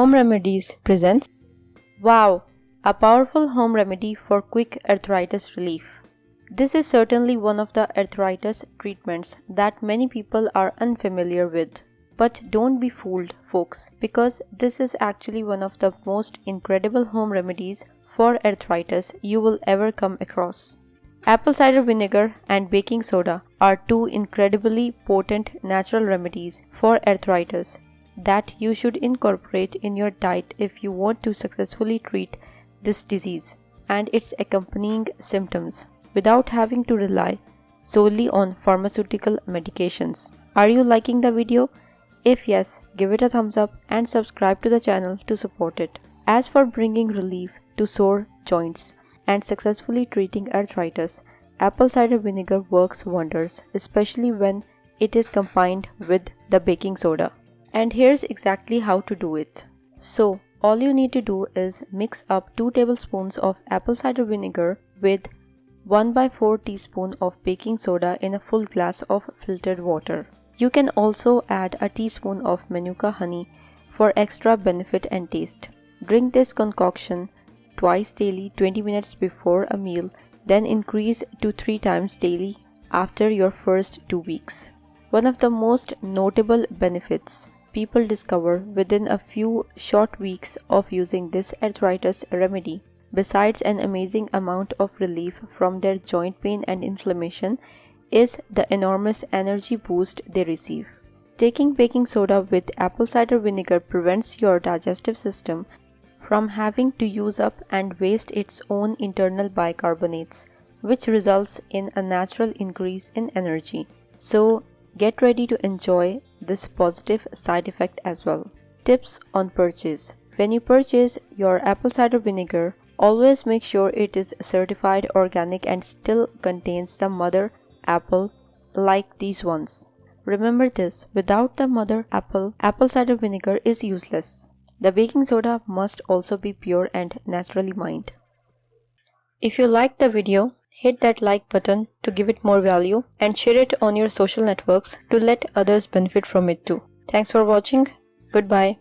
Home Remedies presents Wow! A powerful home remedy for quick arthritis relief. This is certainly one of the arthritis treatments that many people are unfamiliar with. But don't be fooled, folks, because this is actually one of the most incredible home remedies for arthritis you will ever come across. Apple cider vinegar and baking soda are two incredibly potent natural remedies for arthritis that you should incorporate in your diet if you want to successfully treat this disease and its accompanying symptoms without having to rely solely on pharmaceutical medications. Are you liking the video? If yes, give it a thumbs up and subscribe to the channel to support it. As for bringing relief to sore joints and successfully treating arthritis, apple cider vinegar works wonders, especially when it is combined with the baking soda. And here's exactly how to do it. So, all you need to do is mix up 2 tablespoons of apple cider vinegar with 1/4 teaspoon of baking soda in a full glass of filtered water. You can also add a teaspoon of manuka honey for extra benefit and taste. Drink this concoction twice daily 20 minutes before a meal, then increase to 3 times daily after your first 2 weeks. One of the most notable benefits people discover within a few short weeks of using this arthritis remedy, besides an amazing amount of relief from their joint pain and inflammation, is the enormous energy boost they receive. Taking baking soda with apple cider vinegar prevents your digestive system from having to use up and waste its own internal bicarbonates, which results in a natural increase in energy. So, get ready to enjoy this positive side effect as well. Tips on purchase. When you purchase your apple cider vinegar, always make sure it is certified organic and still contains the mother apple like these ones. Remember this, without the mother apple, apple cider vinegar is useless. The baking soda must also be pure and naturally mined. If you liked the video, hit that like button to give it more value and share it on your social networks to let others benefit from it too. Thanks for watching. Goodbye.